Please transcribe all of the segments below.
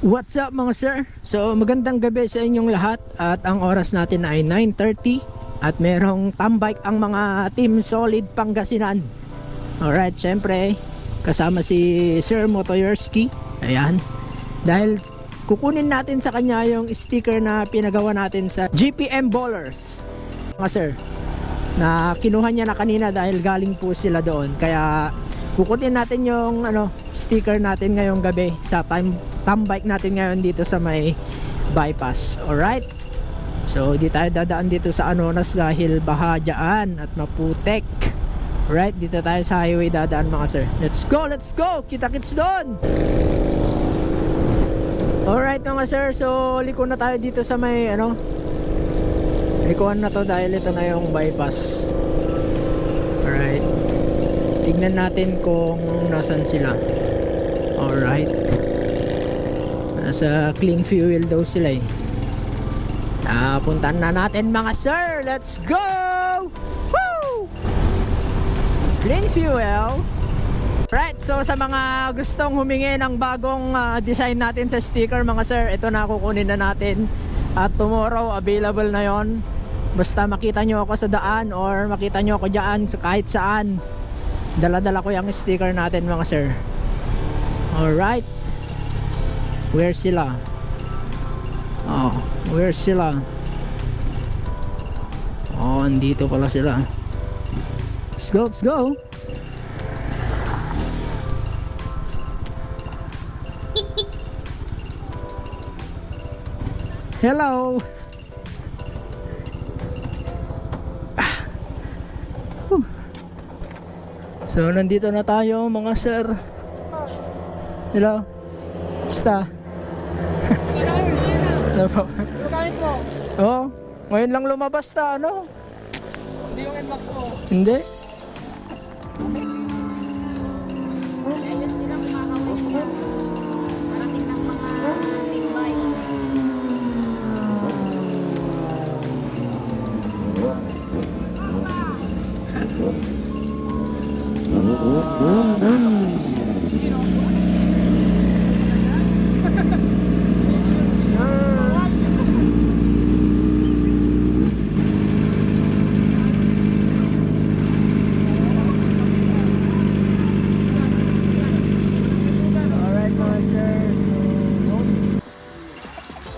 What's up mga sir? So magandang gabi sa inyong lahat at ang oras natin ay 9:30 at merong tambike ang mga Team Solid Pangasinan. Alright, syempre kasama si Sir Motoyorski. Ayan, dahil kukunin natin sa kanya yung sticker na pinagawa natin sa GPM Ballers mga sir, na kinuha niya na kanina dahil galing po sila doon. Kaya kukunin natin yung sticker natin ngayong gabi sa tambike natin ngayon dito sa may bypass. Alright, so di tayo dadaan dito sa Anonas dahil baha dyan at maputek. Alright, dito tayo sa highway dadaan mga sir. Let's go, let's go, kita-kits doon. Alright mga sir, so liko na tayo dito sa may likuan na to dahil ito na yung bypass. Alright, tignan natin kung nasan sila. Alright, nasa clean fuel daw sila eh. Puntahan na natin mga sir. Let's go! Woo! Clean fuel. Right, so sa mga gustong humingi ng bagong design natin sa sticker mga sir, ito na, kukunin na natin. At tomorrow available na yon. Basta makita nyo ako sa daan or makita nyo ako dyan sa kahit saan, dala-dala ko yung sticker natin mga sir. Alright, where sila? Oh, where sila? Oh, andito pala sila. Let's go, let's go. Hello. So nandito na tayo mga sir. Hello. Basta. Ano po? Oh, ngayon lang lumabas ta, ano? Hindi yung inbox mo. Hindi. Ayos silang makakawin siya. Parating ng mga big bike.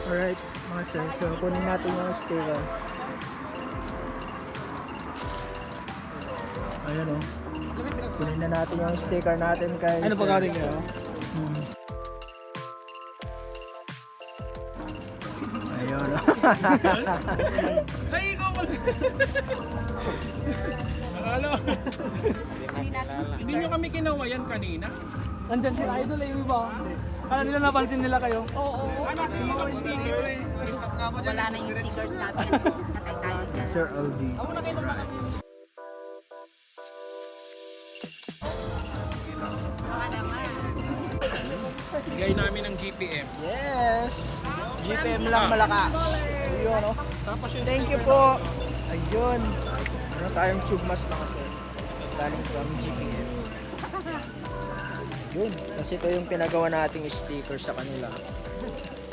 Alright mga sir, so kunin natin yung sticker. Ayan o, kunin na natin yung sticker natin kay Ano ba gawin nyo? Ayun o. Ay, ikaw ba? Nakala. Hindi nyo kami kinawayan kanina? Nandyan sila idol eh, iba. Kala nila napansin nila kayo? Oo. Wala na yung stickers natin. Nakay tayo dyan. Sir LD. Baka naman. Bigay namin ng GPM. Yes! GPM lang malakas. Ayun o. Thank you po. Ayun. Ano tayong tube mask mga sir. Galing from GPM. Yun. Kasi ito yung pinagawa nating sticker sa kanila.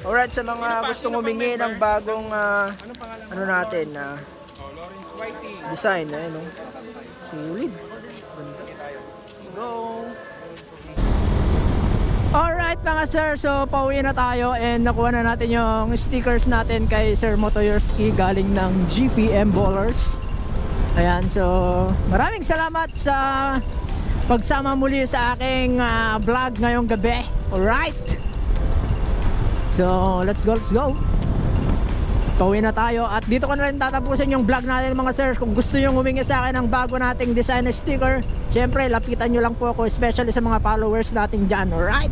Alright, sa mga gustong humingi ng bagong Anong pangalan? ano natin na Lawrence Whitey. design. Ayun o. Sulit. Ganda. Let's go. Alright mga sir, so pauwi na tayo and nakuha na natin yung stickers natin kay Sir Motoyorski galing ng GPM Ballers. Ayan, so maraming salamat sa pagsama muli sa aking vlog ngayong gabi. Alright, so let's go, let's go. Pauwi na tayo at dito ko na rin tatapusin yung vlog natin mga sir. Kung gusto nyo humingi sa akin ng bago nating design na sticker, syempre lapitan nyo lang po ako, especially sa mga followers natin dyan. Alright,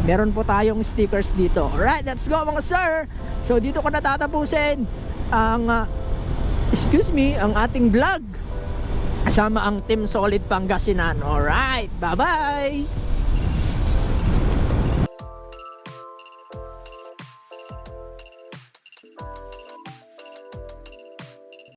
meron po tayong stickers dito. Alright, let's go mga sir. So dito ko na tatapusin ang ang ating vlog kasama ang Team Solid Pangasinan. Alright, bye bye.